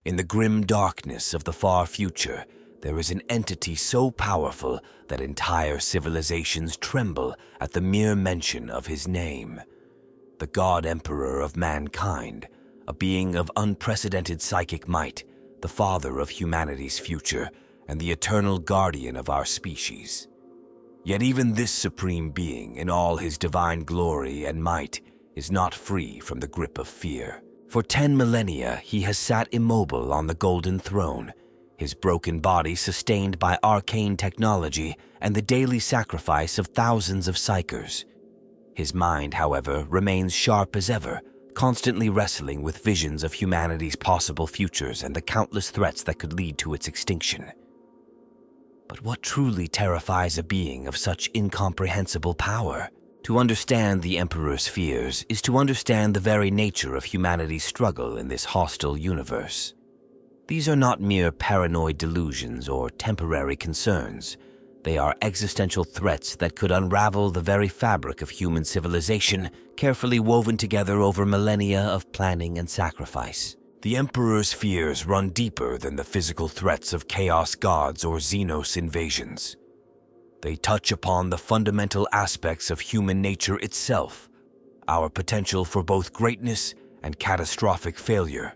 In the grim darkness of the far future, there is an entity so powerful that entire civilizations tremble at the mere mention of his name. The God Emperor of mankind, a being of unprecedented psychic might, the father of humanity's future, and the eternal guardian of our species. Yet even this supreme being, in all his divine glory and might, is not free from the grip of fear. For 10 millennia, he has sat immobile on the golden throne, his broken body sustained by arcane technology and the daily sacrifice of thousands of psychers. His mind, however, remains sharp as ever, constantly wrestling with visions of humanity's possible futures and the countless threats that could lead to its extinction. But what truly terrifies a being of such incomprehensible power? To understand the Emperor's fears is to understand the very nature of humanity's struggle in this hostile universe. These are not mere paranoid delusions or temporary concerns. They are existential threats that could unravel the very fabric of human civilization, carefully woven together over millennia of planning and sacrifice. The Emperor's fears run deeper than the physical threats of chaos gods or Xenos invasions. They touch upon the fundamental aspects of human nature itself, our potential for both greatness and catastrophic failure.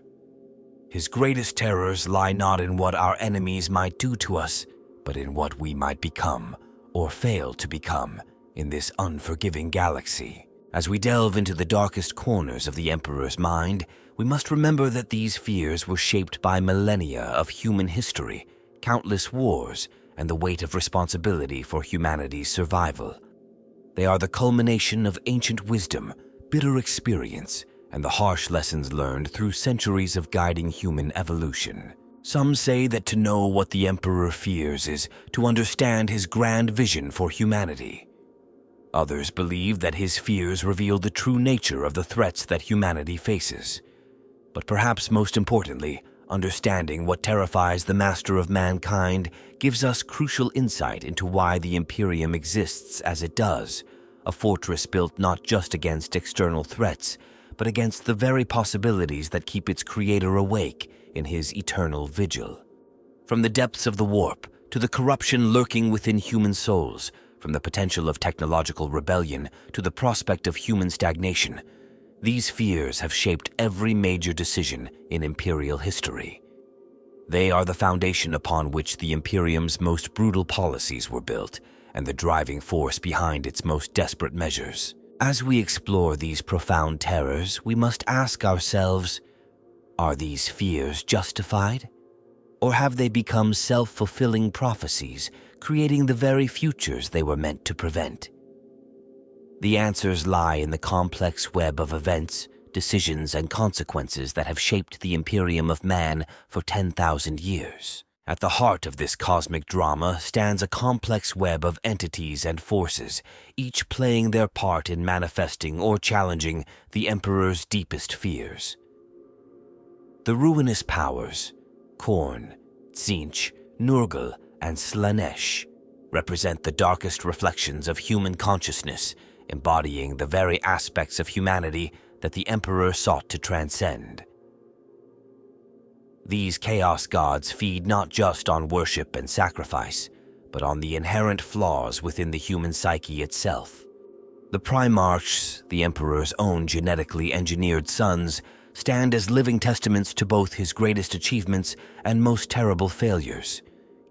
His greatest terrors lie not in what our enemies might do to us, but in what we might become, or fail to become, in this unforgiving galaxy. As we delve into the darkest corners of the Emperor's mind, we must remember that these fears were shaped by millennia of human history, countless wars, and the weight of responsibility for humanity's survival. They are the culmination of ancient wisdom, bitter experience, and the harsh lessons learned through centuries of guiding human evolution. Some say that to know what the Emperor fears is to understand his grand vision for humanity. Others believe that his fears reveal the true nature of the threats that humanity faces. But perhaps most importantly, understanding what terrifies the master of mankind gives us crucial insight into why the Imperium exists as it does, a fortress built not just against external threats, but against the very possibilities that keep its creator awake in his eternal vigil. From the depths of the warp to the corruption lurking within human souls, from the potential of technological rebellion to the prospect of human stagnation, these fears have shaped every major decision in Imperial history. They are the foundation upon which the Imperium's most brutal policies were built, and the driving force behind its most desperate measures. As we explore these profound terrors, we must ask ourselves, are these fears justified? Or have they become self-fulfilling prophecies, creating the very futures they were meant to prevent? The answers lie in the complex web of events, decisions, and consequences that have shaped the Imperium of man for 10,000 years. At the heart of this cosmic drama stands a complex web of entities and forces, each playing their part in manifesting or challenging the Emperor's deepest fears. The ruinous powers, Khorne, Tzeentch, Nurgle, and Slaanesh, represent the darkest reflections of human consciousness, embodying the very aspects of humanity that the Emperor sought to transcend. These chaos gods feed not just on worship and sacrifice, but on the inherent flaws within the human psyche itself. The Primarchs, the Emperor's own genetically engineered sons, stand as living testaments to both his greatest achievements and most terrible failures.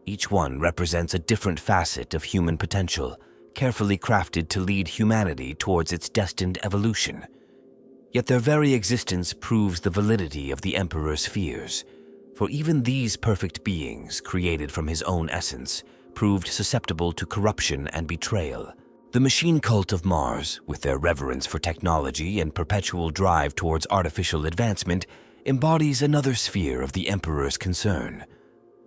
Each one represents a different facet of human potential, carefully crafted to lead humanity towards its destined evolution. Yet their very existence proves the validity of the Emperor's fears, for even these perfect beings, created from his own essence, proved susceptible to corruption and betrayal. The machine cult of Mars, with their reverence for technology and perpetual drive towards artificial advancement, embodies another sphere of the Emperor's concern.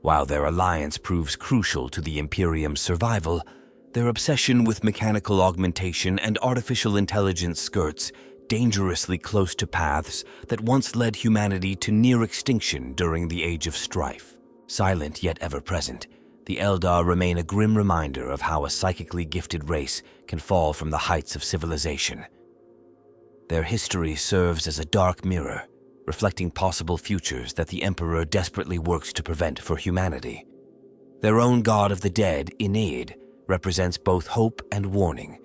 While their alliance proves crucial to the Imperium's survival, their obsession with mechanical augmentation and artificial intelligence skirts dangerously close to paths that once led humanity to near extinction during the Age of Strife. Silent yet ever-present, the Eldar remain a grim reminder of how a psychically gifted race can fall from the heights of civilization. Their history serves as a dark mirror, reflecting possible futures that the Emperor desperately works to prevent for humanity. Their own god of the dead, Aeneid, represents both hope and warning,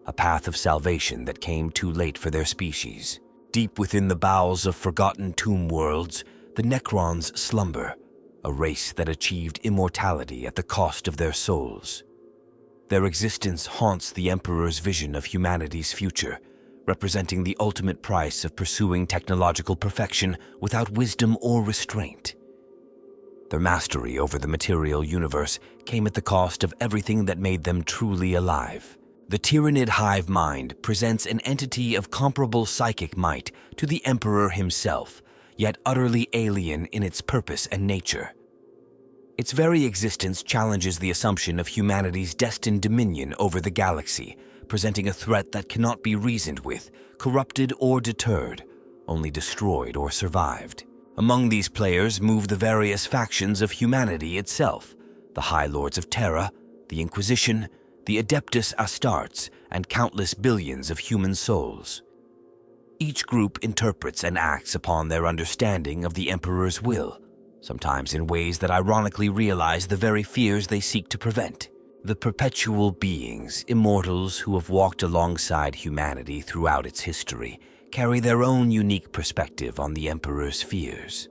a path of salvation that came too late for their species. Deep within the bowels of forgotten tomb worlds, the Necrons slumber, a race that achieved immortality at the cost of their souls. Their existence haunts the Emperor's vision of humanity's future, representing the ultimate price of pursuing technological perfection without wisdom or restraint. Their mastery over the material universe came at the cost of everything that made them truly alive. The Tyrannid hive mind presents an entity of comparable psychic might to the Emperor himself, yet utterly alien in its purpose and nature. Its very existence challenges the assumption of humanity's destined dominion over the galaxy, presenting a threat that cannot be reasoned with, corrupted or deterred, only destroyed or survived. Among these players move the various factions of humanity itself, the High Lords of Terra, the Inquisition, the Adeptus Astartes, and countless billions of human souls. Each group interprets and acts upon their understanding of the Emperor's will, sometimes in ways that ironically realize the very fears they seek to prevent. The perpetual beings, immortals who have walked alongside humanity throughout its history, carry their own unique perspective on the Emperor's fears.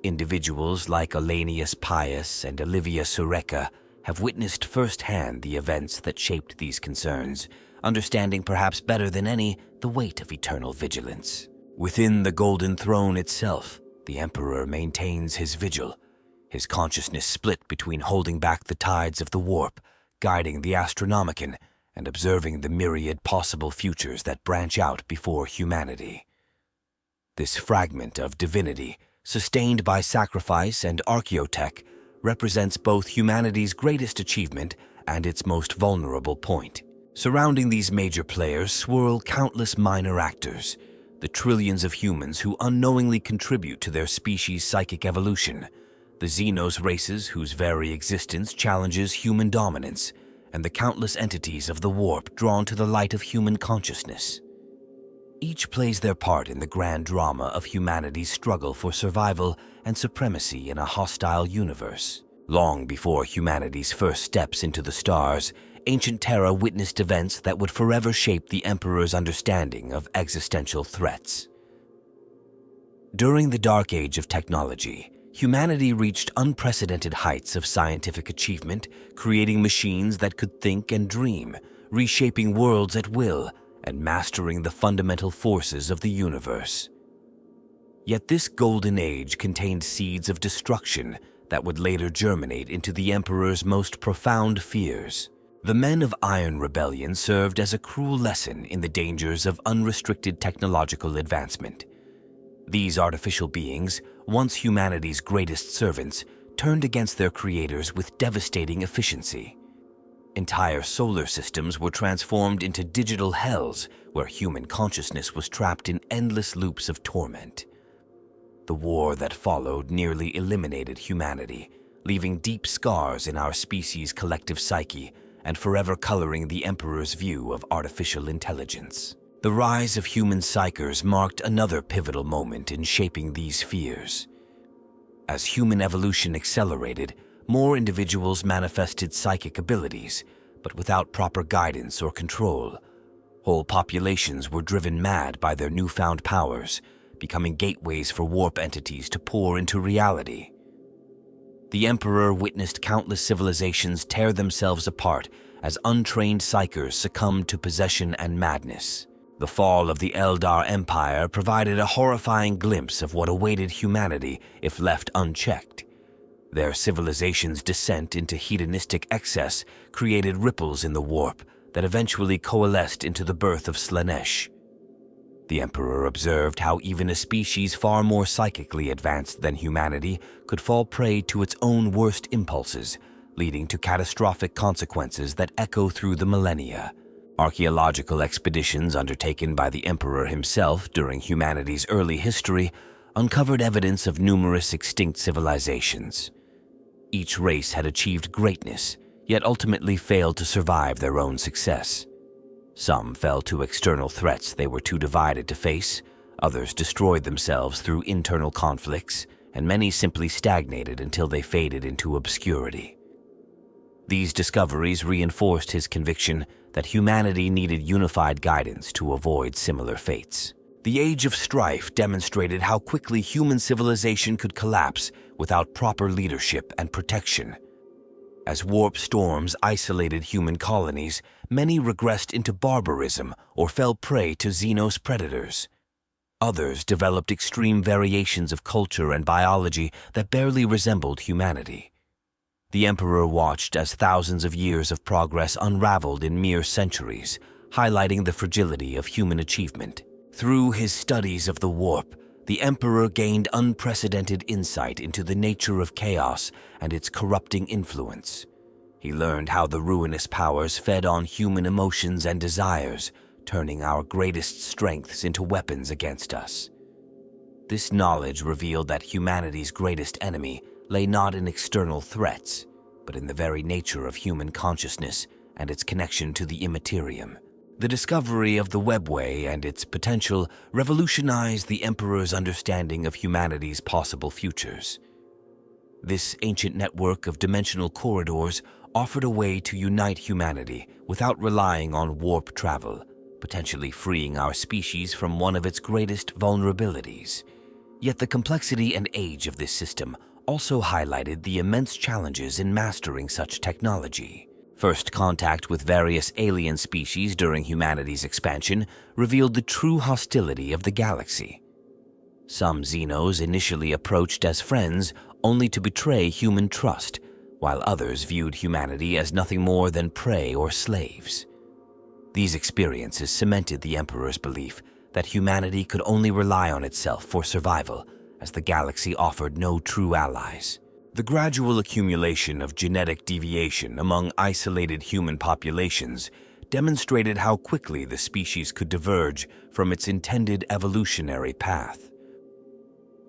Individuals like Elanius Pius and Olivia Sureka have witnessed firsthand the events that shaped these concerns, understanding perhaps better than any the weight of eternal vigilance. Within the Golden Throne itself, the Emperor maintains his vigil, his consciousness split between holding back the tides of the warp, guiding the Astronomicon, and observing the myriad possible futures that branch out before humanity. This fragment of divinity, sustained by sacrifice and archaeotech, represents both humanity's greatest achievement and its most vulnerable point. Surrounding these major players swirl countless minor actors, the trillions of humans who unknowingly contribute to their species' psychic evolution, the Xenos races whose very existence challenges human dominance, and the countless entities of the warp drawn to the light of human consciousness. Each plays their part in the grand drama of humanity's struggle for survival and supremacy in a hostile universe. Long before humanity's first steps into the stars, ancient Terra witnessed events that would forever shape the Emperor's understanding of existential threats. During the Dark Age of technology, humanity reached unprecedented heights of scientific achievement, creating machines that could think and dream, reshaping worlds at will, and mastering the fundamental forces of the universe. Yet this golden age contained seeds of destruction that would later germinate into the Emperor's most profound fears. The men of Iron Rebellion served as a cruel lesson in the dangers of unrestricted technological advancement. These artificial beings, once humanity's greatest servants, turned against their creators with devastating efficiency. Entire solar systems were transformed into digital hells where human consciousness was trapped in endless loops of torment. The war that followed nearly eliminated humanity, leaving deep scars in our species' collective psyche and forever coloring the Emperor's view of artificial intelligence. The rise of human psychers marked another pivotal moment in shaping these fears. As human evolution accelerated, more individuals manifested psychic abilities, but without proper guidance or control. Whole populations were driven mad by their newfound powers, becoming gateways for warp entities to pour into reality. The Emperor witnessed countless civilizations tear themselves apart as untrained psychers succumbed to possession and madness. The fall of the Eldar Empire provided a horrifying glimpse of what awaited humanity if left unchecked. Their civilization's descent into hedonistic excess created ripples in the warp that eventually coalesced into the birth of Slaanesh. The Emperor observed how even a species far more psychically advanced than humanity could fall prey to its own worst impulses, leading to catastrophic consequences that echo through the millennia. Archaeological expeditions undertaken by the Emperor himself during humanity's early history uncovered evidence of numerous extinct civilizations. Each race had achieved greatness, yet ultimately failed to survive their own success. Some fell to external threats they were too divided to face, Others destroyed themselves through internal conflicts, and many simply stagnated until they faded into obscurity. These discoveries reinforced his conviction that humanity needed unified guidance to avoid similar fates. The Age of Strife demonstrated how quickly human civilization could collapse without proper leadership and protection. As warp storms isolated human colonies, many regressed into barbarism or fell prey to Xenos predators. Others developed extreme variations of culture and biology that barely resembled humanity. The Emperor watched as thousands of years of progress unraveled in mere centuries, highlighting the fragility of human achievement. Through his studies of the warp, the Emperor gained unprecedented insight into the nature of chaos and its corrupting influence. He learned how the ruinous powers fed on human emotions and desires, turning our greatest strengths into weapons against us. This knowledge revealed that humanity's greatest enemy lay not in external threats, but in the very nature of human consciousness and its connection to the immaterium. The discovery of the webway and its potential revolutionized the Emperor's understanding of humanity's possible futures. This ancient network of dimensional corridors offered a way to unite humanity without relying on warp travel, potentially freeing our species from one of its greatest vulnerabilities. Yet the complexity and age of this system also highlighted the immense challenges in mastering such technology. First contact with various alien species during humanity's expansion revealed the true hostility of the galaxy. Some Xenos initially approached as friends only to betray human trust, while others viewed humanity as nothing more than prey or slaves. These experiences cemented the Emperor's belief that humanity could only rely on itself for survival, as the galaxy offered no true allies. The gradual accumulation of genetic deviation among isolated human populations demonstrated how quickly the species could diverge from its intended evolutionary path.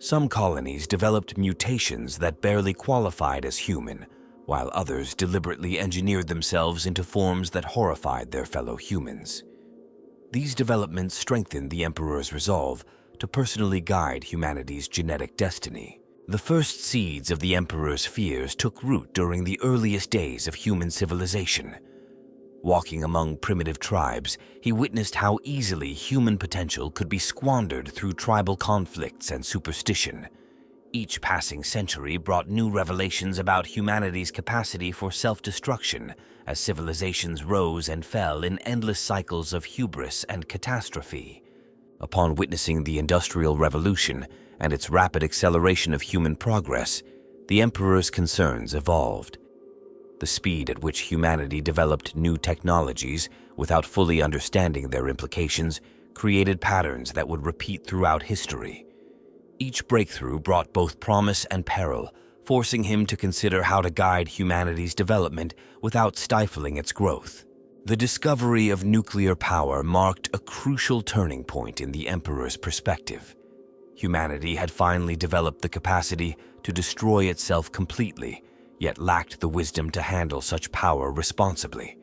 Some colonies developed mutations that barely qualified as human, while others deliberately engineered themselves into forms that horrified their fellow humans. These developments strengthened the Emperor's resolve to personally guide humanity's genetic destiny. The first seeds of the Emperor's fears took root during the earliest days of human civilization. Walking among primitive tribes, he witnessed how easily human potential could be squandered through tribal conflicts and superstition. Each passing century brought new revelations about humanity's capacity for self-destruction as civilizations rose and fell in endless cycles of hubris and catastrophe. Upon witnessing the Industrial Revolution and its rapid acceleration of human progress, the Emperor's concerns evolved. The speed at which humanity developed new technologies without fully understanding their implications created patterns that would repeat throughout history. Each breakthrough brought both promise and peril, forcing him to consider how to guide humanity's development without stifling its growth. The discovery of nuclear power marked a crucial turning point in the Emperor's perspective. Humanity had finally developed the capacity to destroy itself completely, yet lacked the wisdom to handle such power responsibly.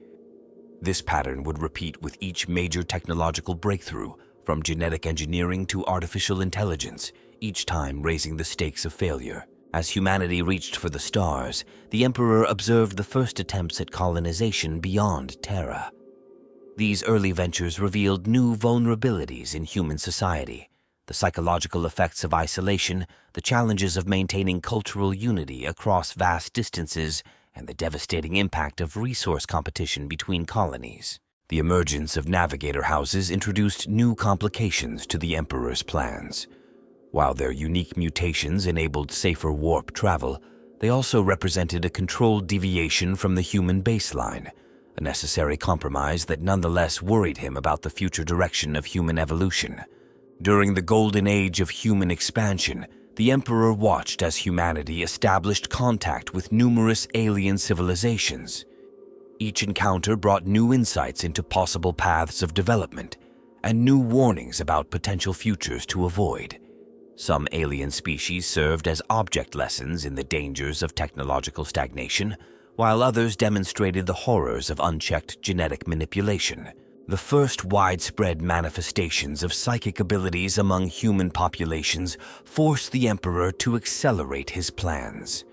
This pattern would repeat with each major technological breakthrough, from genetic engineering to artificial intelligence, each time raising the stakes of failure. As humanity reached for the stars, the Emperor observed the first attempts at colonization beyond Terra. These early ventures revealed new vulnerabilities in human society: the psychological effects of isolation, the challenges of maintaining cultural unity across vast distances, and the devastating impact of resource competition between colonies. The emergence of navigator houses introduced new complications to the Emperor's plans. While their unique mutations enabled safer warp travel, they also represented a controlled deviation from the human baseline, a necessary compromise that nonetheless worried him about the future direction of human evolution. During the golden age of human expansion, the Emperor watched as humanity established contact with numerous alien civilizations. Each encounter brought new insights into possible paths of development and new warnings about potential futures to avoid. Some alien species served as object lessons in the dangers of technological stagnation, while others demonstrated the horrors of unchecked genetic manipulation. The first widespread manifestations of psychic abilities among human populations forced the Emperor to accelerate his plans.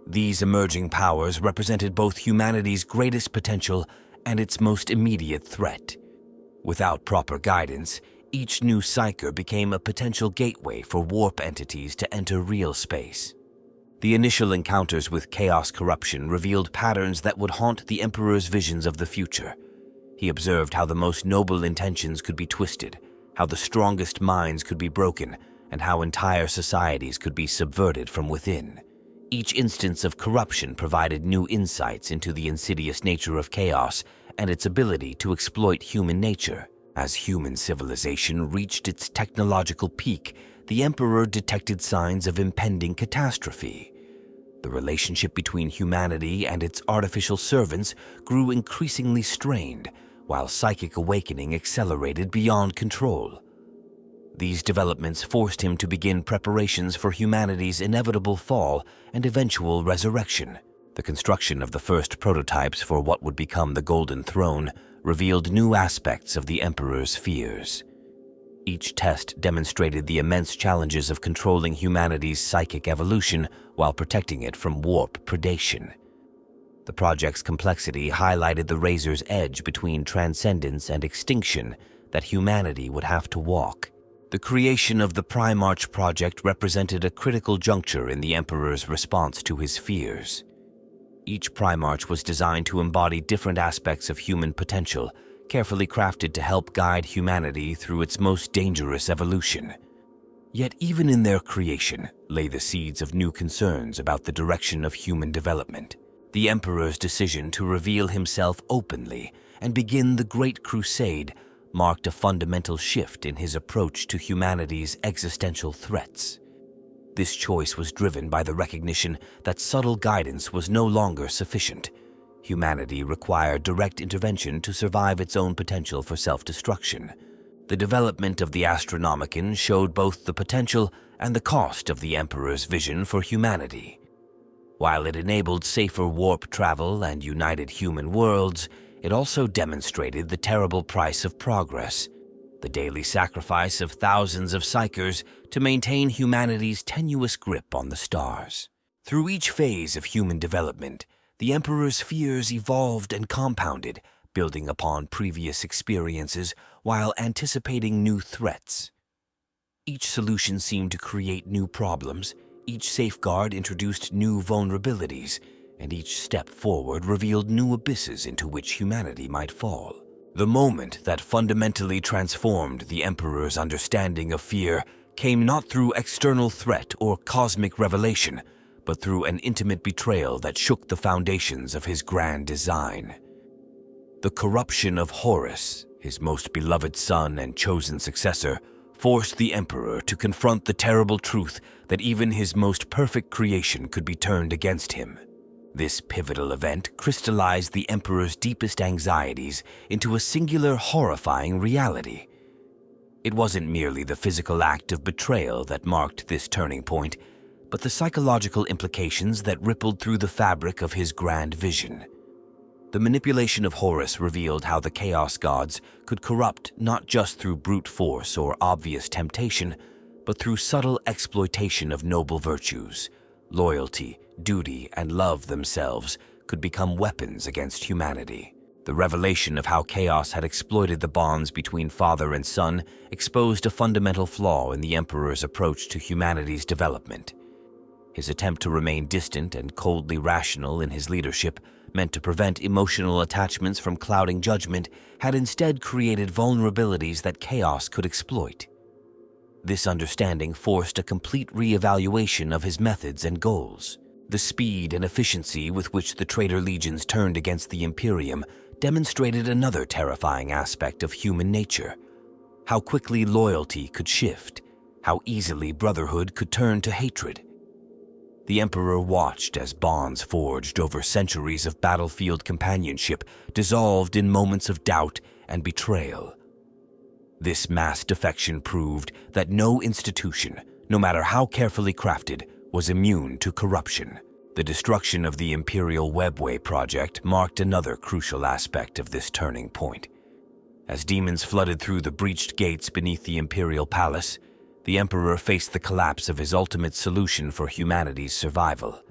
These emerging powers represented both humanity's greatest potential and its most immediate threat. Without proper guidance, each new psyker became a potential gateway for warp entities to enter real space. The initial encounters with chaos corruption revealed patterns that would haunt the Emperor's visions of the future. He observed how the most noble intentions could be twisted, how the strongest minds could be broken, and how entire societies could be subverted from within. Each instance of corruption provided new insights into the insidious nature of chaos and its ability to exploit human nature. As human civilization reached its technological peak, the Emperor detected signs of impending catastrophe. The relationship between humanity and its artificial servants grew increasingly strained, while psychic awakening accelerated beyond control. These developments forced him to begin preparations for humanity's inevitable fall and eventual resurrection. The construction of the first prototypes for what would become the Golden Throne revealed new aspects of the Emperor's fears. Each test demonstrated the immense challenges of controlling humanity's psychic evolution while protecting it from warp predation. The project's complexity highlighted the razor's edge between transcendence and extinction that humanity would have to walk. The creation of the Primarch project represented a critical juncture in the Emperor's response to his fears. Each Primarch was designed to embody different aspects of human potential, carefully crafted to help guide humanity through its most dangerous evolution. Yet even in their creation lay the seeds of new concerns about the direction of human development. The Emperor's decision to reveal himself openly and begin the Great Crusade marked a fundamental shift in his approach to humanity's existential threats. This choice was driven by the recognition that subtle guidance was no longer sufficient. Humanity required direct intervention to survive its own potential for self-destruction. The development of the Astronomicon showed both the potential and the cost of the Emperor's vision for humanity. While it enabled safer warp travel and united human worlds, it also demonstrated the terrible price of progress, the daily sacrifice of thousands of psykers to maintain humanity's tenuous grip on the stars. Through each phase of human development, the Emperor's fears evolved and compounded, building upon previous experiences while anticipating new threats. Each solution seemed to create new problems, each safeguard introduced new vulnerabilities, and each step forward revealed new abysses into which humanity might fall. The moment that fundamentally transformed the Emperor's understanding of fear came not through external threat or cosmic revelation, but through an intimate betrayal that shook the foundations of his grand design. The corruption of Horus, his most beloved son and chosen successor, forced the Emperor to confront the terrible truth that even his most perfect creation could be turned against him. This pivotal event crystallized the Emperor's deepest anxieties into a singular, horrifying reality. It wasn't merely the physical act of betrayal that marked this turning point, but the psychological implications that rippled through the fabric of his grand vision. The manipulation of Horus revealed how the Chaos Gods could corrupt not just through brute force or obvious temptation, but through subtle exploitation of noble virtues. Loyalty, duty, and love themselves could become weapons against humanity. The revelation of how chaos had exploited the bonds between father and son exposed a fundamental flaw in the Emperor's approach to humanity's development. His attempt to remain distant and coldly rational in his leadership, meant to prevent emotional attachments from clouding judgment, had instead created vulnerabilities that chaos could exploit. This understanding forced a complete re-evaluation of his methods and goals. The speed and efficiency with which the traitor legions turned against the Imperium demonstrated another terrifying aspect of human nature: how quickly loyalty could shift, how easily brotherhood could turn to hatred. The Emperor watched as bonds forged over centuries of battlefield companionship dissolved in moments of doubt and betrayal. This mass defection proved that no institution, no matter how carefully crafted, was immune to corruption. The destruction of the Imperial Webway project marked another crucial aspect of this turning point. As demons flooded through the breached gates beneath the imperial palace, the Emperor faced the collapse of his ultimate solution for humanity's survival.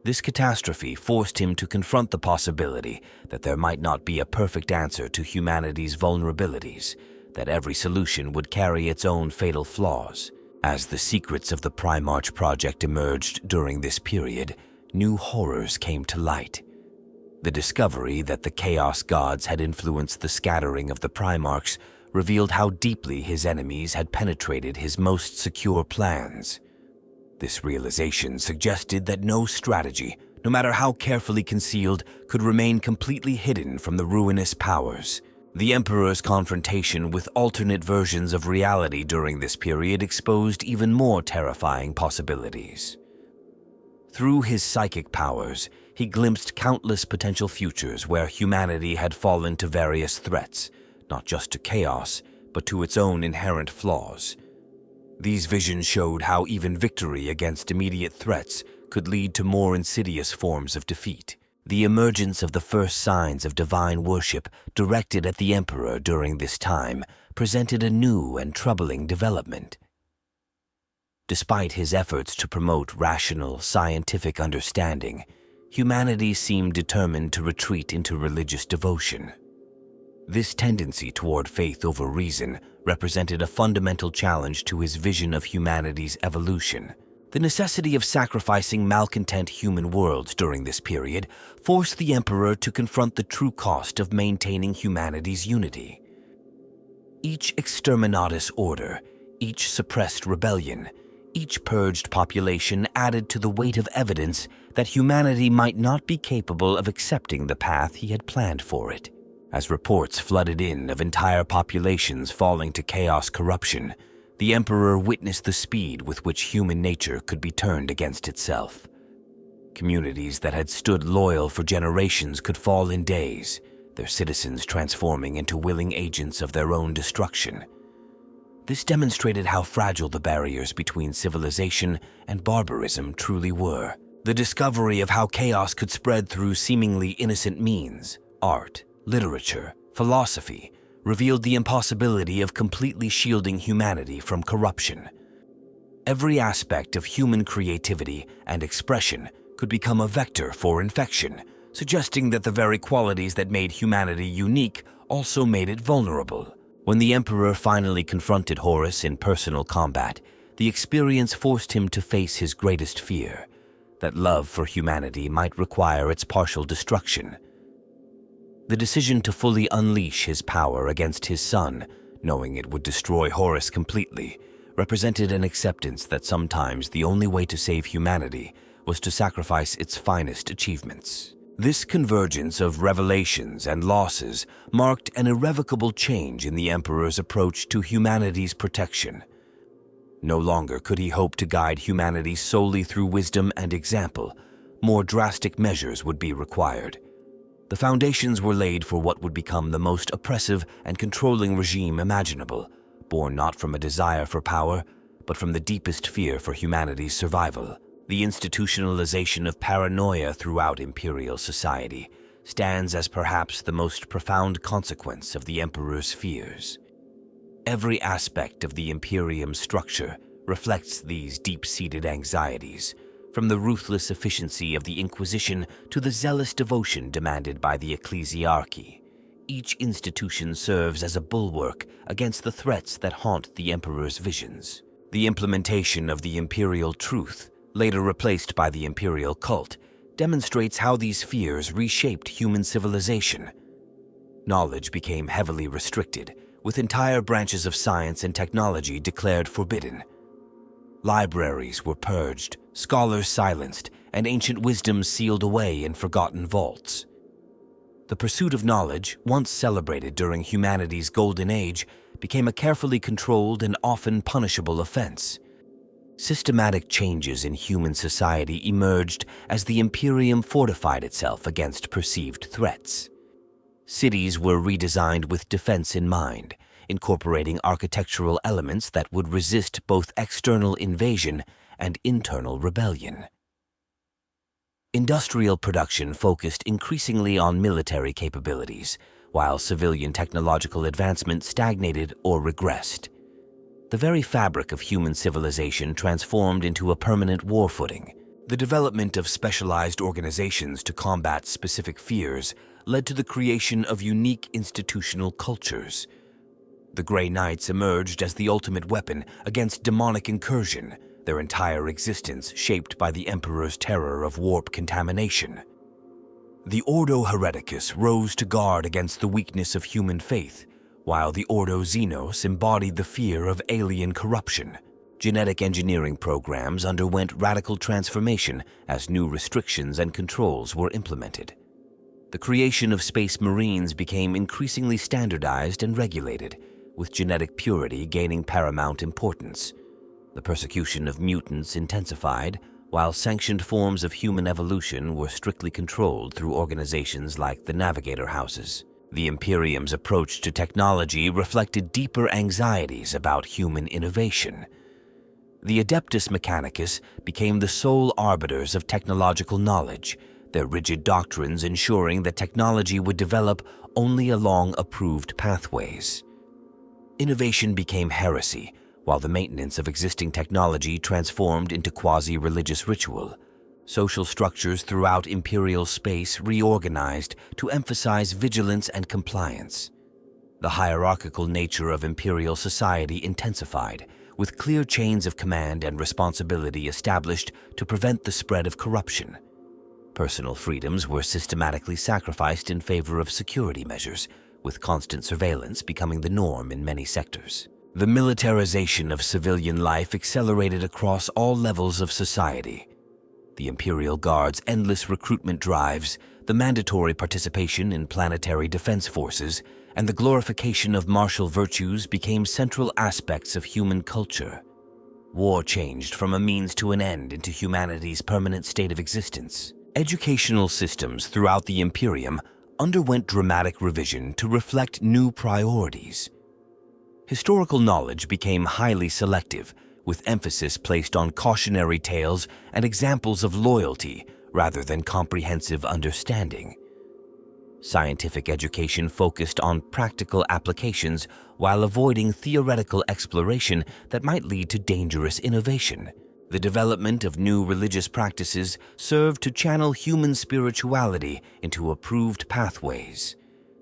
This catastrophe forced him to confront the possibility that there might not be a perfect answer to humanity's vulnerabilities, that every solution would carry its own fatal flaws. As the secrets of the Primarch Project emerged during this period, new horrors came to light. The discovery that the Chaos Gods had influenced the scattering of the Primarchs revealed how deeply his enemies had penetrated his most secure plans. This realization suggested that no strategy, no matter how carefully concealed, could remain completely hidden from the ruinous powers. The Emperor's confrontation with alternate versions of reality during this period exposed even more terrifying possibilities. Through his psychic powers, he glimpsed countless potential futures where humanity had fallen to various threats, not just to chaos, but to its own inherent flaws. These visions showed how even victory against immediate threats could lead to more insidious forms of defeat. The emergence of the first signs of divine worship directed at the Emperor during this time presented a new and troubling development. Despite his efforts to promote rational, scientific understanding, humanity seemed determined to retreat into religious devotion. This tendency toward faith over reason represented a fundamental challenge to his vision of humanity's evolution. The necessity of sacrificing malcontent human worlds during this period forced the Emperor to confront the true cost of maintaining humanity's unity. Each exterminatus order, each suppressed rebellion, each purged population added to the weight of evidence that humanity might not be capable of accepting the path he had planned for it. As reports flooded in of entire populations falling to chaos corruption, the Emperor witnessed the speed with which human nature could be turned against itself. Communities that had stood loyal for generations could fall in days, their citizens transforming into willing agents of their own destruction. This demonstrated how fragile the barriers between civilization and barbarism truly were. The discovery of how chaos could spread through seemingly innocent means, art, literature, philosophy, revealed the impossibility of completely shielding humanity from corruption. Every aspect of human creativity and expression could become a vector for infection, suggesting that the very qualities that made humanity unique also made it vulnerable. When the Emperor finally confronted Horus in personal combat, the experience forced him to face his greatest fear, that love for humanity might require its partial destruction. The decision to fully unleash his power against his son, knowing it would destroy Horus completely, represented an acceptance that sometimes the only way to save humanity was to sacrifice its finest achievements. This convergence of revelations and losses marked an irrevocable change in the Emperor's approach to humanity's protection. No longer could he hope to guide humanity solely through wisdom and example. More drastic measures would be required. The foundations were laid for what would become the most oppressive and controlling regime imaginable, born not from a desire for power, but from the deepest fear for humanity's survival. The institutionalization of paranoia throughout imperial society stands as perhaps the most profound consequence of the Emperor's fears. Every aspect of the Imperium's structure reflects these deep-seated anxieties, from the ruthless efficiency of the Inquisition to the zealous devotion demanded by the ecclesiarchy. Each institution serves as a bulwark against the threats that haunt the Emperor's visions. The implementation of the imperial truth, later replaced by the imperial cult, demonstrates how these fears reshaped human civilization. Knowledge became heavily restricted, with entire branches of science and technology declared forbidden. Libraries were purged, scholars silenced, and ancient wisdom sealed away in forgotten vaults. The pursuit of knowledge, once celebrated during humanity's golden age, became a carefully controlled and often punishable offense. Systematic changes in human society emerged as the Imperium fortified itself against perceived threats. Cities were redesigned with defense in mind, incorporating architectural elements that would resist both external invasion and internal rebellion. Industrial production focused increasingly on military capabilities, while civilian technological advancement stagnated or regressed. The very fabric of human civilization transformed into a permanent war footing. The development of specialized organizations to combat specific fears led to the creation of unique institutional cultures. The Grey Knights emerged as the ultimate weapon against demonic incursion, their entire existence shaped by the Emperor's terror of warp contamination. The Ordo Hereticus rose to guard against the weakness of human faith, while the Ordo Xenos embodied the fear of alien corruption. Genetic engineering programs underwent radical transformation as new restrictions and controls were implemented. The creation of space marines became increasingly standardized and regulated, with genetic purity gaining paramount importance. The persecution of mutants intensified, while sanctioned forms of human evolution were strictly controlled through organizations like the Navigator Houses. The Imperium's approach to technology reflected deeper anxieties about human innovation. The Adeptus Mechanicus became the sole arbiters of technological knowledge, their rigid doctrines ensuring that technology would develop only along approved pathways. Innovation became heresy, while the maintenance of existing technology transformed into quasi-religious ritual. Social structures throughout imperial space reorganized to emphasize vigilance and compliance. The hierarchical nature of imperial society intensified, with clear chains of command and responsibility established to prevent the spread of corruption. Personal freedoms were systematically sacrificed in favor of security measures, with constant surveillance becoming the norm in many sectors. The militarization of civilian life accelerated across all levels of society. The Imperial Guard's endless recruitment drives, the mandatory participation in planetary defense forces, and the glorification of martial virtues became central aspects of human culture. War changed from a means to an end into humanity's permanent state of existence. Educational systems throughout the Imperium underwent dramatic revision to reflect new priorities. Historical knowledge became highly selective, with emphasis placed on cautionary tales and examples of loyalty rather than comprehensive understanding. Scientific education focused on practical applications while avoiding theoretical exploration that might lead to dangerous innovation. The development of new religious practices served to channel human spirituality into approved pathways.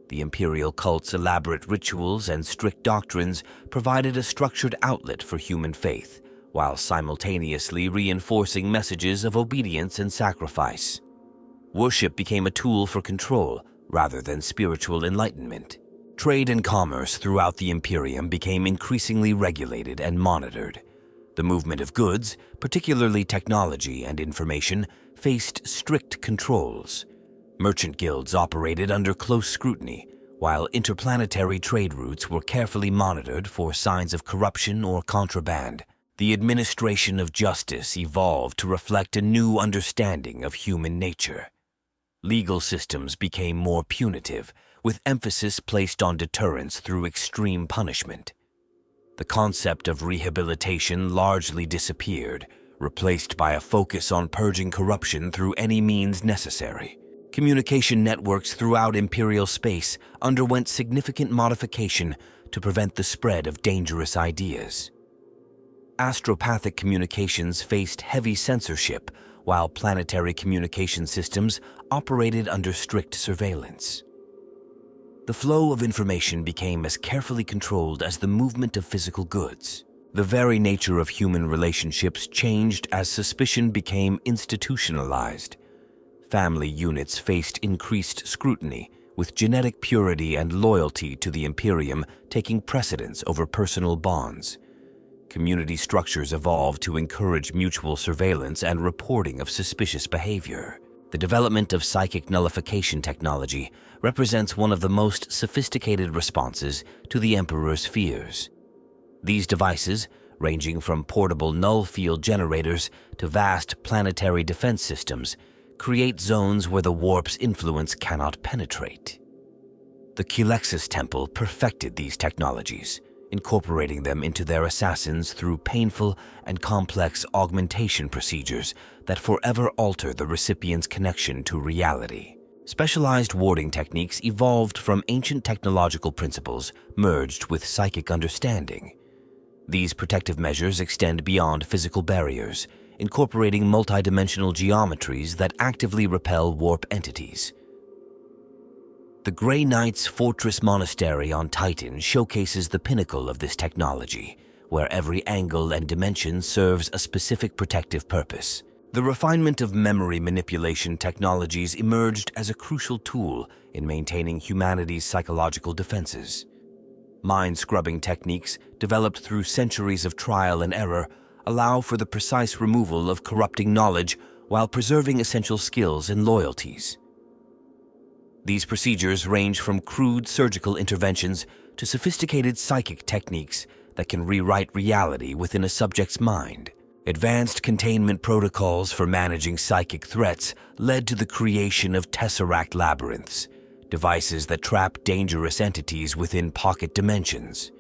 The imperial cult's elaborate rituals and strict doctrines provided a structured outlet for human faith, while simultaneously reinforcing messages of obedience and sacrifice. Worship became a tool for control rather than spiritual enlightenment. Trade and commerce throughout the Imperium became increasingly regulated and monitored. The movement of goods, particularly technology and information, faced strict controls. Merchant guilds operated under close scrutiny, while interplanetary trade routes were carefully monitored for signs of corruption or contraband. The administration of justice evolved to reflect a new understanding of human nature. Legal systems became more punitive, with emphasis placed on deterrence through extreme punishment. The concept of rehabilitation largely disappeared, replaced by a focus on purging corruption through any means necessary. Communication networks throughout imperial space underwent significant modification to prevent the spread of dangerous ideas. Astropathic communications faced heavy censorship, while planetary communication systems operated under strict surveillance. The flow of information became as carefully controlled as the movement of physical goods. The very nature of human relationships changed as suspicion became institutionalized. Family units faced increased scrutiny, with genetic purity and loyalty to the Imperium taking precedence over personal bonds. Community structures evolved to encourage mutual surveillance and reporting of suspicious behavior. The development of psychic nullification technology represents one of the most sophisticated responses to the Emperor's fears. These devices, ranging from portable null field generators to vast planetary defense systems, create zones where the warp's influence cannot penetrate. The Kilexis Temple perfected these technologies, incorporating them into their assassins through painful and complex augmentation procedures that forever alter the recipient's connection to reality. Specialized warding techniques evolved from ancient technological principles merged with psychic understanding. These protective measures extend beyond physical barriers, incorporating multidimensional geometries that actively repel warp entities. The Grey Knight's Fortress Monastery on Titan showcases the pinnacle of this technology, where every angle and dimension serves a specific protective purpose. The refinement of memory manipulation technologies emerged as a crucial tool in maintaining humanity's psychological defenses. Mind-scrubbing techniques, developed through centuries of trial and error, allow for the precise removal of corrupting knowledge while preserving essential skills and loyalties. These procedures range from crude surgical interventions to sophisticated psychic techniques that can rewrite reality within a subject's mind. Advanced containment protocols for managing psychic threats led to the creation of tesseract labyrinths, devices that trap dangerous entities within pocket dimensions.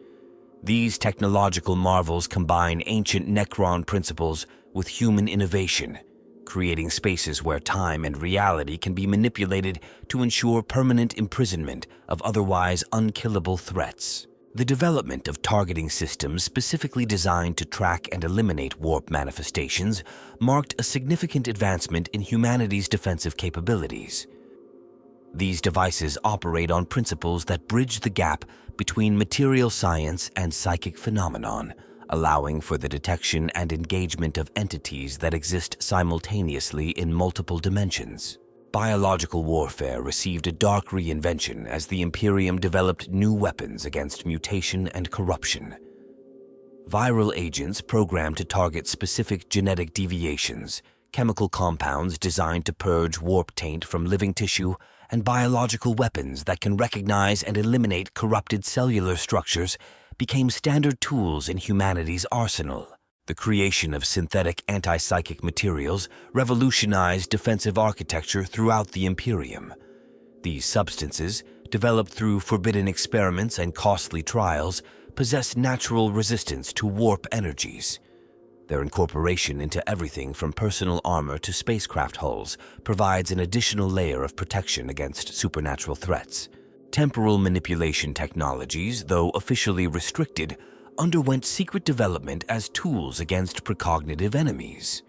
These technological marvels combine ancient Necron principles with human innovation, creating spaces where time and reality can be manipulated to ensure permanent imprisonment of otherwise unkillable threats. The development of targeting systems specifically designed to track and eliminate warp manifestations marked a significant advancement in humanity's defensive capabilities. These devices operate on principles that bridge the gap between material science and psychic phenomenon, allowing for the detection and engagement of entities that exist simultaneously in multiple dimensions. Biological warfare received a dark reinvention as the Imperium developed new weapons against mutation and corruption. Viral agents programmed to target specific genetic deviations, chemical compounds designed to purge warp taint from living tissue, and biological weapons that can recognize and eliminate corrupted cellular structures became standard tools in humanity's arsenal. The creation of synthetic anti-psychic materials revolutionized defensive architecture throughout the Imperium. These substances, developed through forbidden experiments and costly trials, possess natural resistance to warp energies. Their incorporation into everything from personal armor to spacecraft hulls provides an additional layer of protection against supernatural threats. Temporal manipulation technologies, though officially restricted, underwent secret development as tools against precognitive enemies.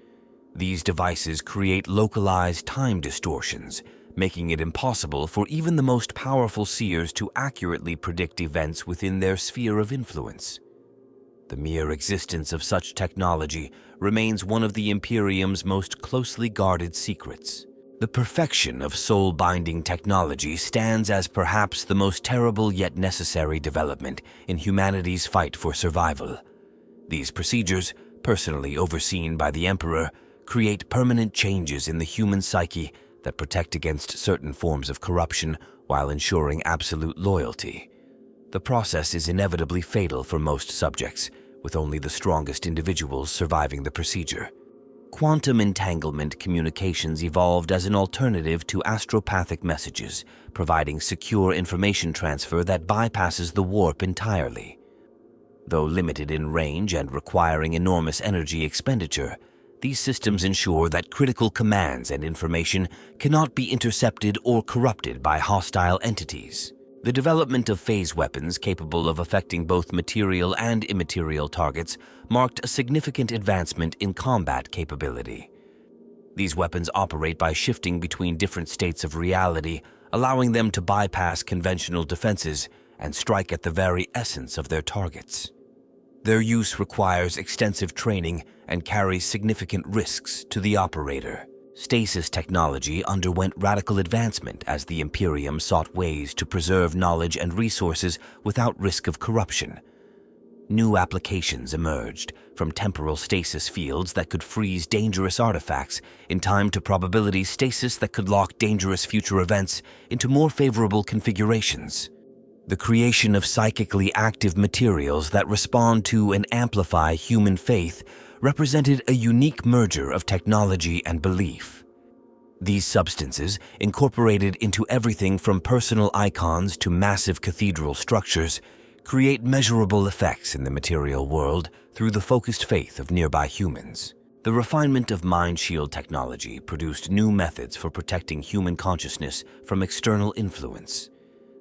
These devices create localized time distortions, making it impossible for even the most powerful seers to accurately predict events within their sphere of influence. The mere existence of such technology remains one of the Imperium's most closely guarded secrets. The perfection of soul-binding technology stands as perhaps the most terrible yet necessary development in humanity's fight for survival. These procedures, personally overseen by the Emperor, create permanent changes in the human psyche that protect against certain forms of corruption while ensuring absolute loyalty. The process is inevitably fatal for most subjects, with only the strongest individuals surviving the procedure. Quantum entanglement communications evolved as an alternative to astropathic messages, providing secure information transfer that bypasses the warp entirely. Though limited in range and requiring enormous energy expenditure, these systems ensure that critical commands and information cannot be intercepted or corrupted by hostile entities. The development of phase weapons capable of affecting both material and immaterial targets marked a significant advancement in combat capability. These weapons operate by shifting between different states of reality, allowing them to bypass conventional defenses and strike at the very essence of their targets. Their use requires extensive training and carries significant risks to the operator. Stasis technology underwent radical advancement as the Imperium sought ways to preserve knowledge and resources without risk of corruption. New applications emerged, from temporal stasis fields that could freeze dangerous artifacts in time to probability stasis that could lock dangerous future events into more favorable configurations. The creation of psychically active materials that respond to and amplify human faith represented a unique merger of technology and belief. These substances, incorporated into everything from personal icons to massive cathedral structures, create measurable effects in the material world through the focused faith of nearby humans. The refinement of mind shield technology produced new methods for protecting human consciousness from external influence.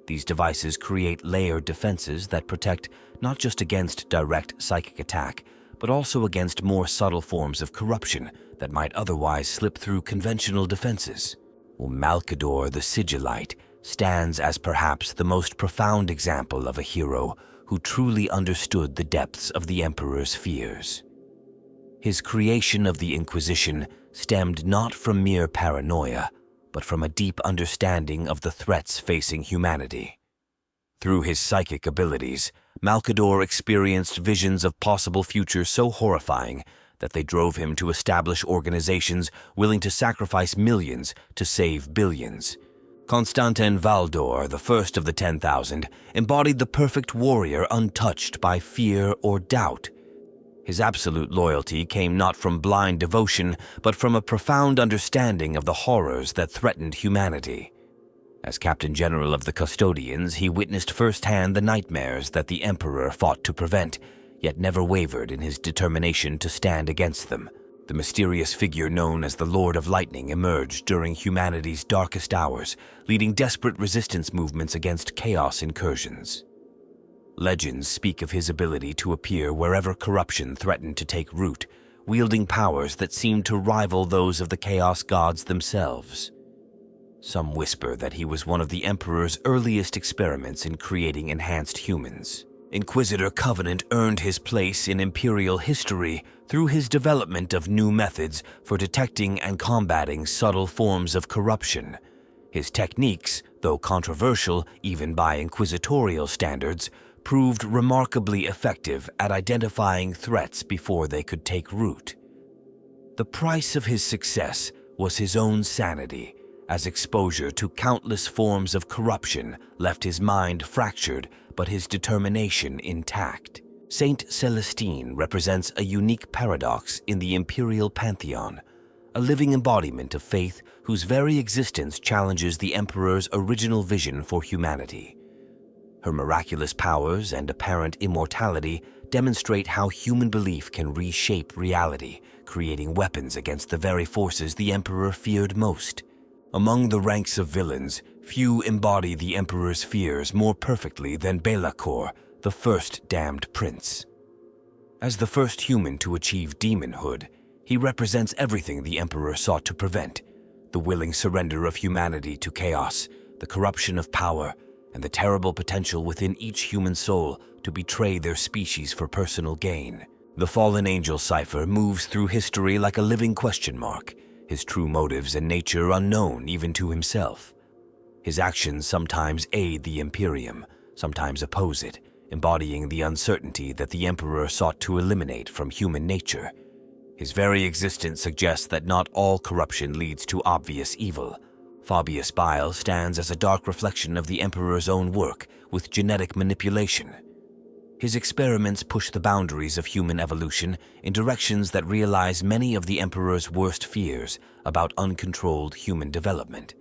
These devices create layered defenses that protect not just against direct psychic attack, but also against more subtle forms of corruption that might otherwise slip through conventional defenses. Malkador the Sigillite stands as perhaps the most profound example of a hero who truly understood the depths of the Emperor's fears. His creation of the Inquisition stemmed not from mere paranoia, but from a deep understanding of the threats facing humanity. Through his psychic abilities, Malkador experienced visions of possible futures so horrifying that they drove him to establish organizations willing to sacrifice millions to save billions. Constantin Valdor, the first of the 10,000, embodied the perfect warrior untouched by fear or doubt. His absolute loyalty came not from blind devotion, but from a profound understanding of the horrors that threatened humanity. As Captain General of the Custodians, he witnessed firsthand the nightmares that the Emperor fought to prevent, yet never wavered in his determination to stand against them. The mysterious figure known as the Lord of Lightning emerged during humanity's darkest hours, leading desperate resistance movements against chaos incursions. Legends speak of his ability to appear wherever corruption threatened to take root, wielding powers that seemed to rival those of the Chaos Gods themselves. Some whisper that he was one of the Emperor's earliest experiments in creating enhanced humans. Inquisitor Covenant earned his place in Imperial history through his development of new methods for detecting and combating subtle forms of corruption. His techniques, though controversial even by inquisitorial standards, proved remarkably effective at identifying threats before they could take root. The price of his success was his own sanity, as exposure to countless forms of corruption left his mind fractured but his determination intact. Saint Celestine represents a unique paradox in the imperial pantheon, a living embodiment of faith whose very existence challenges the Emperor's original vision for humanity. Her miraculous powers and apparent immortality demonstrate how human belief can reshape reality, creating weapons against the very forces the Emperor feared most. Among the ranks of villains, few embody the Emperor's fears more perfectly than Belacor, the first damned prince. As the first human to achieve demonhood, he represents everything the Emperor sought to prevent: the willing surrender of humanity to chaos, the corruption of power, and the terrible potential within each human soul to betray their species for personal gain. The fallen angel cipher moves through history like a living question mark, his true motives and nature unknown even to himself. His actions sometimes aid the Imperium, sometimes oppose it, embodying the uncertainty that the Emperor sought to eliminate from human nature. His very existence suggests that not all corruption leads to obvious evil. Fabius Bile stands as a dark reflection of the Emperor's own work with genetic manipulation. His experiments push the boundaries of human evolution in directions that realize many of the Emperor's worst fears about uncontrolled human development.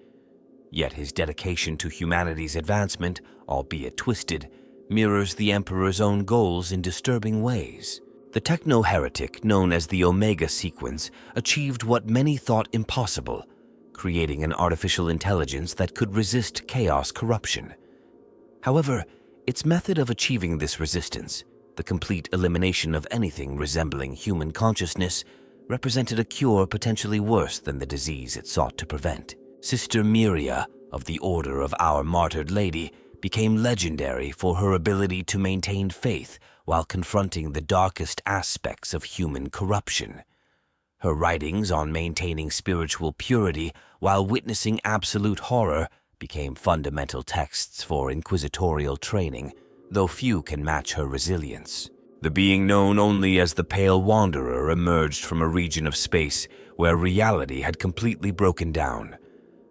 Yet his dedication to humanity's advancement, albeit twisted, mirrors the Emperor's own goals in disturbing ways. The techno-heretic known as the Omega Sequence achieved what many thought impossible, creating an artificial intelligence that could resist chaos corruption. However, its method of achieving this resistance, the complete elimination of anything resembling human consciousness, represented a cure potentially worse than the disease it sought to prevent. Sister Miria of the Order of Our Martyred Lady became legendary for her ability to maintain faith while confronting the darkest aspects of human corruption. Her writings on maintaining spiritual purity while witnessing absolute horror became fundamental texts for inquisitorial training, though few can match her resilience. The being known only as the Pale Wanderer emerged from a region of space where reality had completely broken down.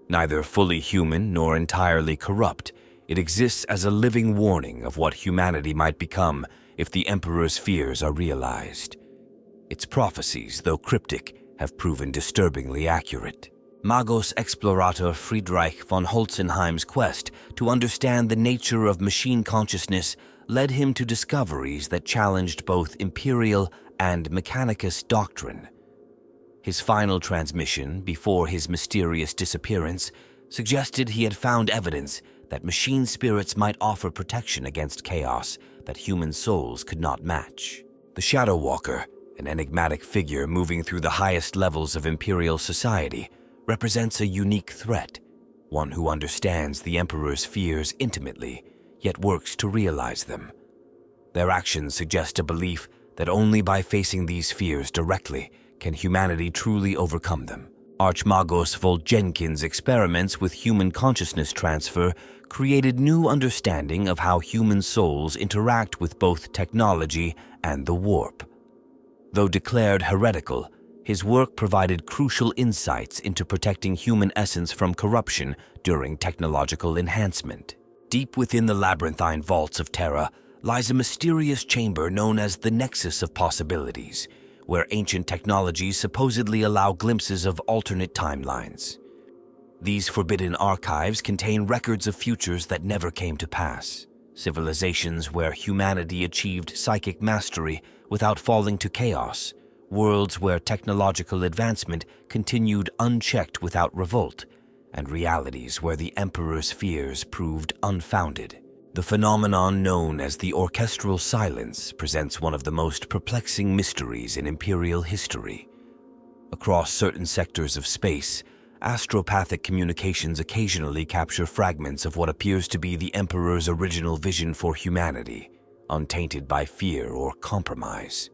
Neither fully human nor entirely corrupt, it exists as a living warning of what humanity might become if the Emperor's fears are realized. Its prophecies, though cryptic, have proven disturbingly accurate. Magos Explorator Friedreich von Holzenheim's quest to understand the nature of machine consciousness led him to discoveries that challenged both imperial and mechanicus doctrine. His final transmission, before his mysterious disappearance, suggested he had found evidence that machine spirits might offer protection against chaos that human souls could not match. The Shadow Walker, an enigmatic figure moving through the highest levels of Imperial society, represents a unique threat, one who understands the Emperor's fears intimately, yet works to realize them. Their actions suggest a belief that only by facing these fears directly can humanity truly overcome them. Archmagos Vol'Jenkin's experiments with human consciousness transfer created new understanding of how human souls interact with both technology and the warp. Though declared heretical, his work provided crucial insights into protecting human essence from corruption during technological enhancement. Deep within the labyrinthine vaults of Terra lies a mysterious chamber known as the Nexus of Possibilities, where ancient technologies supposedly allow glimpses of alternate timelines. These forbidden archives contain records of futures that never came to pass, civilizations where humanity achieved psychic mastery without falling to chaos, worlds where technological advancement continued unchecked without revolt, and realities where the Emperor's fears proved unfounded. The phenomenon known as the orchestral silence presents one of the most perplexing mysteries in Imperial history. Across certain sectors of space, astropathic communications occasionally capture fragments of what appears to be the Emperor's original vision for humanity, untainted by fear or compromise.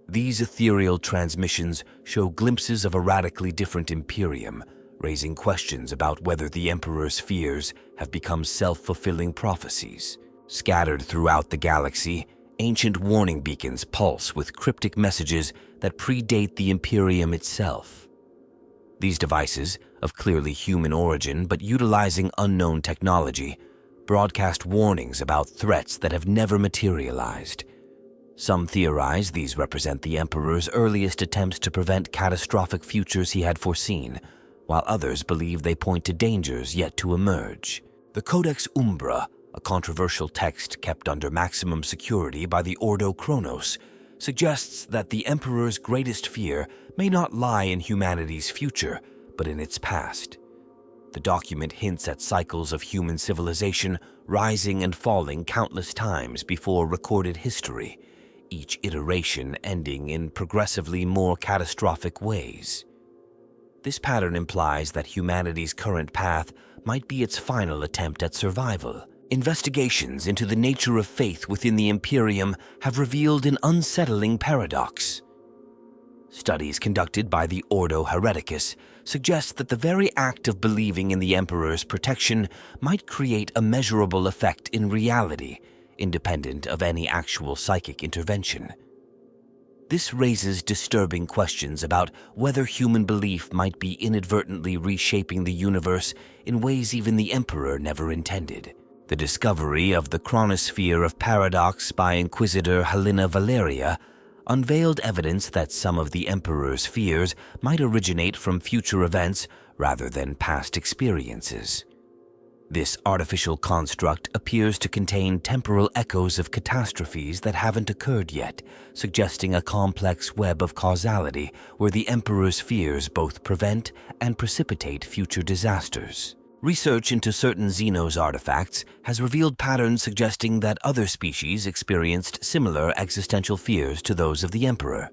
These ethereal transmissions show glimpses of a radically different Imperium, raising questions about whether the Emperor's fears have become self-fulfilling prophecies. Scattered throughout the galaxy, ancient warning beacons pulse with cryptic messages that predate the Imperium itself. These devices, of clearly human origin but utilizing unknown technology, broadcast warnings about threats that have never materialized. Some theorize these represent the Emperor's earliest attempts to prevent catastrophic futures he had foreseen, while others believe they point to dangers yet to emerge. The Codex Umbra, a controversial text kept under maximum security by the Ordo Chronos, suggests that the Emperor's greatest fear may not lie in humanity's future, but in its past. The document hints at cycles of human civilization rising and falling countless times before recorded history, each iteration ending in progressively more catastrophic ways. This pattern implies that humanity's current path might be its final attempt at survival. Investigations into the nature of faith within the Imperium have revealed an unsettling paradox. Studies conducted by the Ordo Hereticus suggest that the very act of believing in the Emperor's protection might create a measurable effect in reality, independent of any actual psychic intervention. This raises disturbing questions about whether human belief might be inadvertently reshaping the universe in ways even the Emperor never intended. The discovery of the chronosphere of paradox by Inquisitor Helena Valeria unveiled evidence that some of the Emperor's fears might originate from future events rather than past experiences. This artificial construct appears to contain temporal echoes of catastrophes that haven't occurred yet, suggesting a complex web of causality where the Emperor's fears both prevent and precipitate future disasters. Research into certain Xenos artifacts has revealed patterns suggesting that other species experienced similar existential fears to those of the Emperor.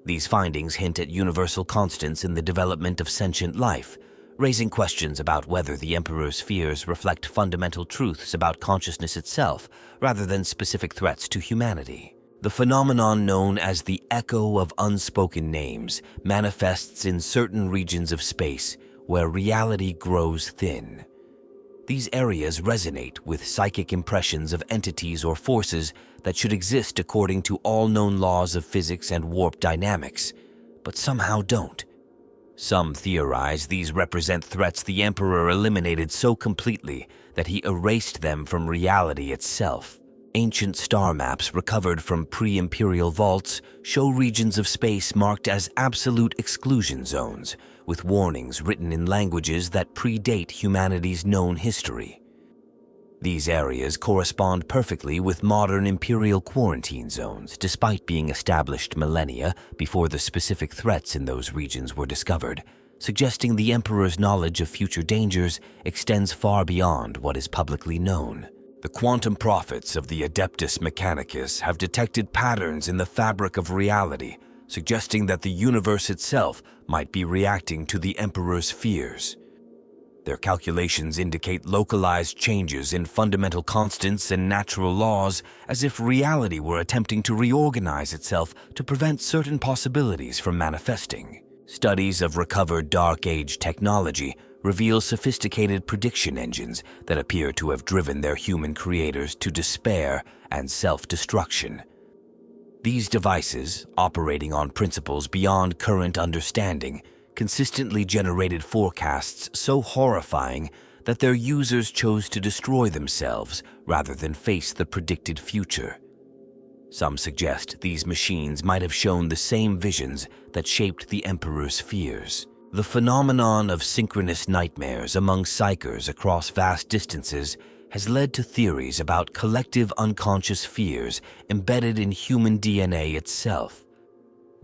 These findings hint at universal constants in the development of sentient life, raising questions about whether the Emperor's fears reflect fundamental truths about consciousness itself rather than specific threats to humanity. The phenomenon known as the echo of unspoken names manifests in certain regions of space where reality grows thin. These areas resonate with psychic impressions of entities or forces that should exist according to all known laws of physics and warp dynamics, but somehow don't. Some theorize these represent threats the Emperor eliminated so completely that he erased them from reality itself. Ancient star maps recovered from pre-imperial vaults show regions of space marked as absolute exclusion zones, with warnings written in languages that predate humanity's known history. These areas correspond perfectly with modern imperial quarantine zones, despite being established millennia before the specific threats in those regions were discovered, suggesting the Emperor's knowledge of future dangers extends far beyond what is publicly known. The quantum prophets of the Adeptus Mechanicus have detected patterns in the fabric of reality, suggesting that the universe itself might be reacting to the Emperor's fears. Their calculations indicate localized changes in fundamental constants and natural laws, as if reality were attempting to reorganize itself to prevent certain possibilities from manifesting. Studies of recovered Dark Age technology reveal sophisticated prediction engines that appear to have driven their human creators to despair and self-destruction. These devices, operating on principles beyond current understanding, consistently generated forecasts so horrifying that their users chose to destroy themselves rather than face the predicted future. Some suggest these machines might have shown the same visions that shaped the Emperor's fears. The phenomenon of synchronous nightmares among psychers across vast distances has led to theories about collective unconscious fears embedded in human DNA itself.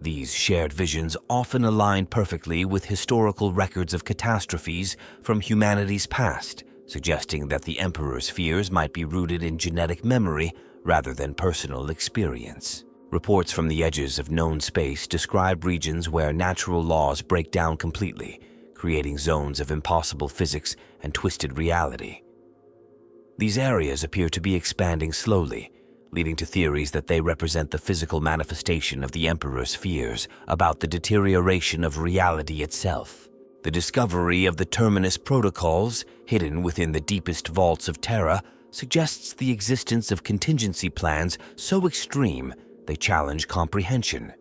These shared visions often align perfectly with historical records of catastrophes from humanity's past, suggesting that the Emperor's fears might be rooted in genetic memory rather than personal experience. Reports from the edges of known space describe regions where natural laws break down completely, creating zones of impossible physics and twisted reality. These areas appear to be expanding slowly, leading to theories that they represent the physical manifestation of the Emperor's fears about the deterioration of reality itself. The discovery of the Terminus protocols, hidden within the deepest vaults of Terra, suggests the existence of contingency plans so extreme they challenge comprehension.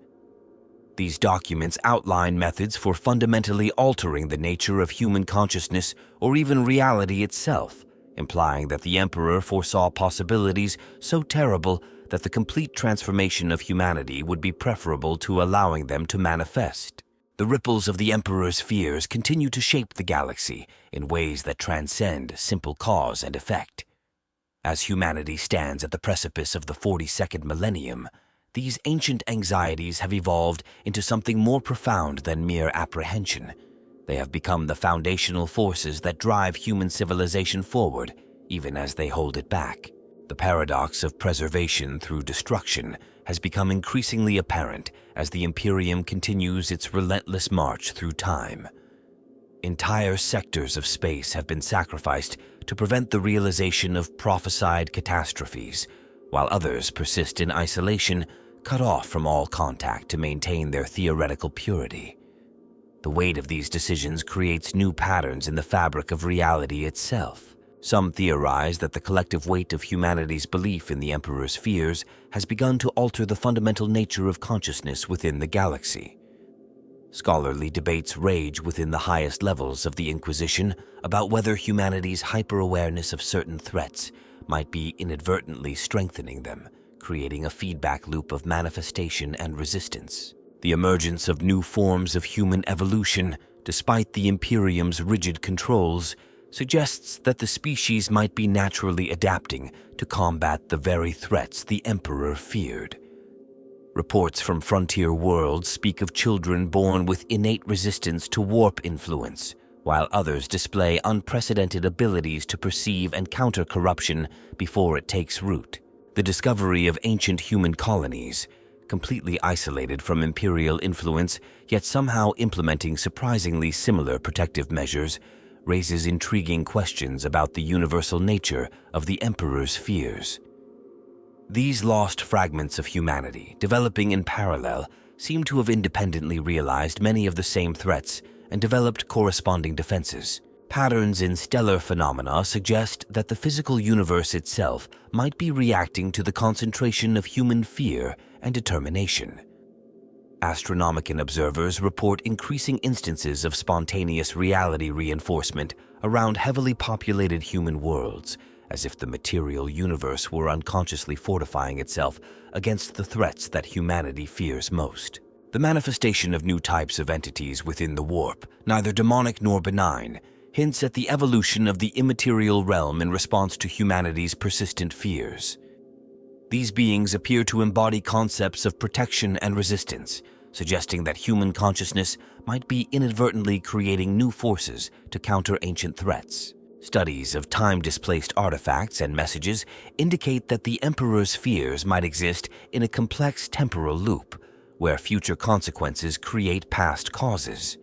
These documents outline methods for fundamentally altering the nature of human consciousness or even reality itself, implying that the Emperor foresaw possibilities so terrible that the complete transformation of humanity would be preferable to allowing them to manifest. The ripples of the Emperor's fears continue to shape the galaxy in ways that transcend simple cause and effect. As humanity stands at the precipice of the 42nd millennium, these ancient anxieties have evolved into something more profound than mere apprehension. They have become the foundational forces that drive human civilization forward, even as they hold it back. The paradox of preservation through destruction has become increasingly apparent as the Imperium continues its relentless march through time. Entire sectors of space have been sacrificed to prevent the realization of prophesied catastrophes, while others persist in isolation, cut off from all contact to maintain their theoretical purity. The weight of these decisions creates new patterns in the fabric of reality itself. Some theorize that the collective weight of humanity's belief in the Emperor's fears has begun to alter the fundamental nature of consciousness within the galaxy. Scholarly debates rage within the highest levels of the Inquisition about whether humanity's hyper-awareness of certain threats might be inadvertently strengthening them, creating a feedback loop of manifestation and resistance. The emergence of new forms of human evolution, despite the Imperium's rigid controls, suggests that the species might be naturally adapting to combat the very threats the Emperor feared. Reports from frontier worlds speak of children born with innate resistance to warp influence, while others display unprecedented abilities to perceive and counter corruption before it takes root. The discovery of ancient human colonies, completely isolated from imperial influence, yet somehow implementing surprisingly similar protective measures, raises intriguing questions about the universal nature of the Emperor's fears. These lost fragments of humanity, developing in parallel, seem to have independently realized many of the same threats and developed corresponding defenses. Patterns in stellar phenomena suggest that the physical universe itself might be reacting to the concentration of human fear and determination. Astronomican observers report increasing instances of spontaneous reality reinforcement around heavily populated human worlds, as if the material universe were unconsciously fortifying itself against the threats that humanity fears most. The manifestation of new types of entities within the warp, neither demonic nor benign, hints at the evolution of the immaterial realm in response to humanity's persistent fears. These beings appear to embody concepts of protection and resistance, suggesting that human consciousness might be inadvertently creating new forces to counter ancient threats. Studies of time-displaced artifacts and messages indicate that the Emperor's fears might exist in a complex temporal loop, where future consequences create past causes.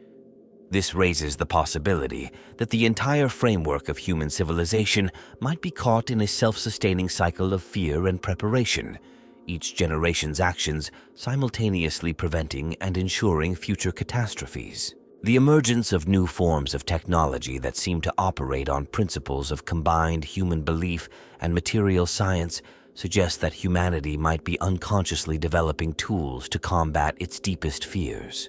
This raises the possibility that the entire framework of human civilization might be caught in a self-sustaining cycle of fear and preparation, each generation's actions simultaneously preventing and ensuring future catastrophes. The emergence of new forms of technology that seem to operate on principles of combined human belief and material science suggests that humanity might be unconsciously developing tools to combat its deepest fears.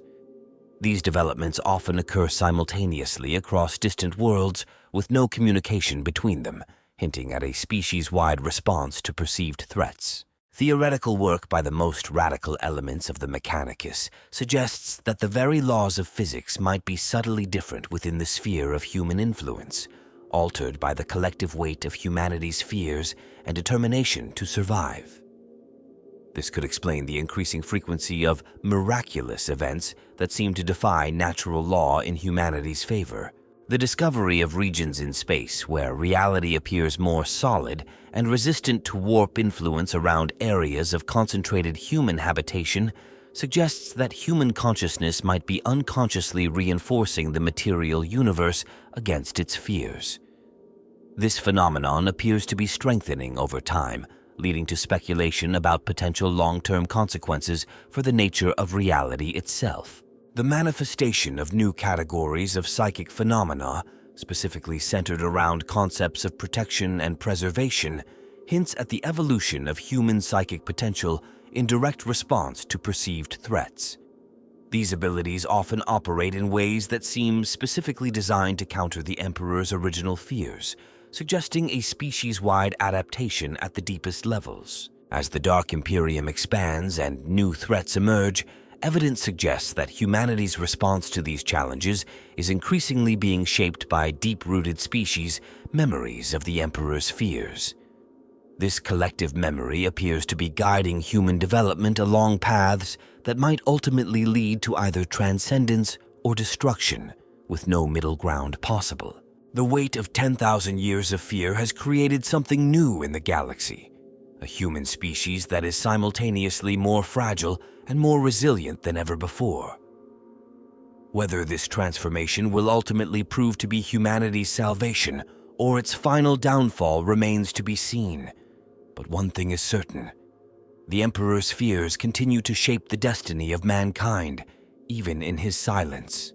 These developments often occur simultaneously across distant worlds with no communication between them, hinting at a species-wide response to perceived threats. Theoretical work by the most radical elements of the Mechanicus suggests that the very laws of physics might be subtly different within the sphere of human influence, altered by the collective weight of humanity's fears and determination to survive. This could explain the increasing frequency of miraculous events that seem to defy natural law in humanity's favor. The discovery of regions in space where reality appears more solid and resistant to warp influence around areas of concentrated human habitation suggests that human consciousness might be unconsciously reinforcing the material universe against its fears. This phenomenon appears to be strengthening over time, leading to speculation about potential long-term consequences for the nature of reality itself. The manifestation of new categories of psychic phenomena, specifically centered around concepts of protection and preservation, hints at the evolution of human psychic potential in direct response to perceived threats. These abilities often operate in ways that seem specifically designed to counter the Emperor's original fears, suggesting a species-wide adaptation at the deepest levels. As the Dark Imperium expands and new threats emerge, evidence suggests that humanity's response to these challenges is increasingly being shaped by deep-rooted species memories of the Emperor's fears. This collective memory appears to be guiding human development along paths that might ultimately lead to either transcendence or destruction, with no middle ground possible. The weight of 10,000 years of fear has created something new in the galaxy, a human species that is simultaneously more fragile and more resilient than ever before. Whether this transformation will ultimately prove to be humanity's salvation or its final downfall remains to be seen. But one thing is certain: the Emperor's fears continue to shape the destiny of mankind, even in his silence.